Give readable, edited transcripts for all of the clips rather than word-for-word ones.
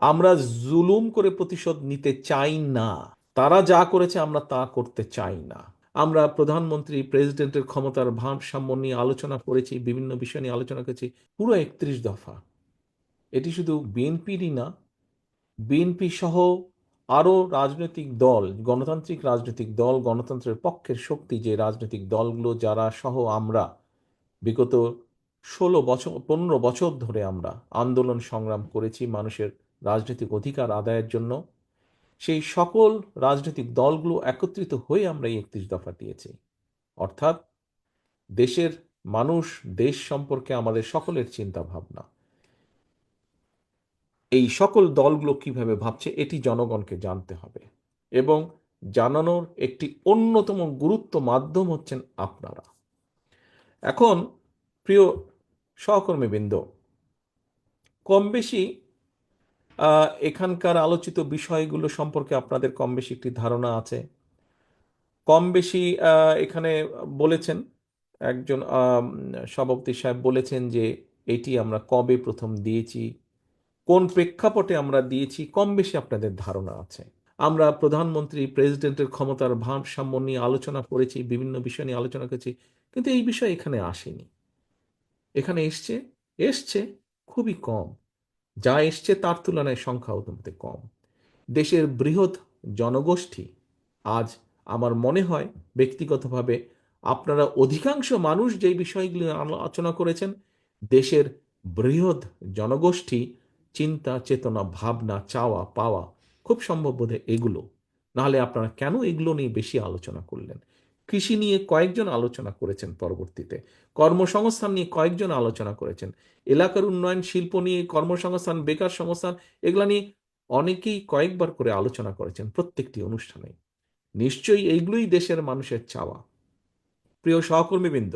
আমরা জুলুম করে প্রতিশোধ নিতে চাই না। তারা যা করেছে আমরা তা করতে চাই না। আমরা প্রধানমন্ত্রী প্রেসিডেন্টের ক্ষমতার ভারসাম্য নিয়ে আলোচনা করেছি, বিভিন্ন বিষয় নিয়ে আলোচনা করেছি, পুরো ৩১ দফা। এটি শুধু বিএনপিরই না, বিএনপি সহ আরও রাজনৈতিক দল, গণতান্ত্রিক রাজনৈতিক দল, গণতন্ত্রের পক্ষের শক্তি যে রাজনৈতিক দলগুলো যারা সহ আমরা বিগত ১৬ বছর ১৫ বছর ধরে আমরা আন্দোলন সংগ্রাম করেছি মানুষের রাজনৈতিক অধিকার আদায়ের জন্য, সেই সকল রাজনৈতিক দলগুলো একত্রিত হয়ে আমরা এই ৩১ দফা দিয়েছি। অর্থাৎ দেশের মানুষ, দেশ সম্পর্কে আমাদের সকলের চিন্তা ভাবনা, এই সকল দলগুলো কিভাবে ভাবছে এটি জনগণকে জানতে হবে, এবং জানানোর একটি অন্যতম গুরুত্ব মাধ্যম হচ্ছেন আপনারা। এখন প্রিয় সহকর্মীবৃন্দ, কম বেশি এখানকার আলোচিত বিষয়গুলো সম্পর্কে আপনাদের কম বেশি একটি ধারণা আছে। কম বেশি এখানে বলেছেন, একজন সভাপতি সাহেব বলেছেন যে এটি আমরা কবে প্রথম দিয়েছি, কোন প্রেক্ষাপটে আমরা দিয়েছি, কম বেশি আপনাদের ধারণা আছে। আমরা প্রধানমন্ত্রী প্রেসিডেন্টের ক্ষমতার ভারসাম্য নিয়ে আলোচনা করেছি, বিভিন্ন বিষয় নিয়ে আলোচনা করেছি, কিন্তু এই বিষয় এখানে আসেনি। এখানে এসছে এসছে খুবই কম, যা এসছে তার তুলনায় সংখ্যা অত্যন্ত কম। দেশের বৃহৎ জনগোষ্ঠী, আজ আমার মনে হয় ব্যক্তিগতভাবে আপনারা অধিকাংশ মানুষ যেই বিষয়গুলি আলোচনা করেছেন, দেশের বৃহৎ জনগোষ্ঠী চিন্তা চেতনা ভাবনা চাওয়া পাওয়া খুব সম্ভব বোধহয় এগুলো, নাহলে আপনারা কেন এগুলো নিয়ে বেশি আলোচনা করলেন? কৃষি নিয়ে কয়েকজন আলোচনা করেছেন, পরবর্তীতে কর্মসংস্থান নিয়ে কয়েকজন আলোচনা করেছেন, এলাকার উন্নয়ন, শিল্প নিয়ে, কর্মসংস্থান, বেকার সংস্থান, এগুলা নিয়ে অনেকেই কয়েকবার করে আলোচনা করেছেন প্রত্যেকটি অনুষ্ঠানে। নিশ্চয়ই এইগুলোই দেশের মানুষের চাওয়া। প্রিয় সহকর্মীবৃন্দ,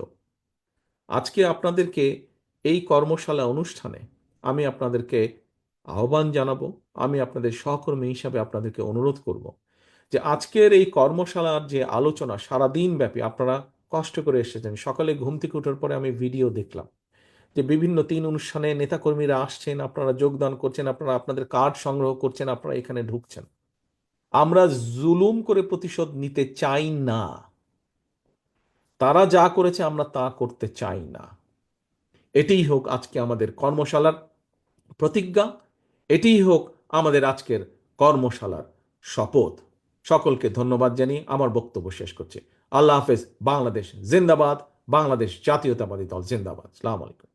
আজকে আপনাদেরকে এই কর্মশালা অনুষ্ঠানে আমি আপনাদেরকে আহ্বান জানাবো, আমি আপনাদের সহকর্মী হিসাবে আপনাদেরকে অনুরোধ করব যে আজকের এই কর্মশালার যে আলোচনা সারাদিন ব্যাপী আপনারা কষ্ট করে এসেছেন। সকালে ঘুম থেকে ওঠার পরে আমি ভিডিও দেখলাম যে বিভিন্ন অনুষ্ঠানে নেতাকর্মীরা আসছেন, আপনারা যোগদান করছেন, আপনারা আপনাদের কার্ড সংগ্রহ করছেন, আপনারা এখানে ঢুকছেন। আমরা জুলুম করে প্রতিশোধ নিতে চাই না। তারা যা করেছে আমরা তা করতে চাই না। এটিই হোক আজকে আমাদের কর্মশালার প্রতিজ্ঞা, এটিই হোক আমাদের আজকের কর্মশালার শপথ। সকলকে ধন্যবাদ জানিয়ে আমার বক্তব্য শেষ করছি। আল্লাহ হাফেজ। বাংলাদেশ জিন্দাবাদ। বাংলাদেশ জাতীয়তাবাদী দল জিন্দাবাদ। আসসালামু আলাইকুম।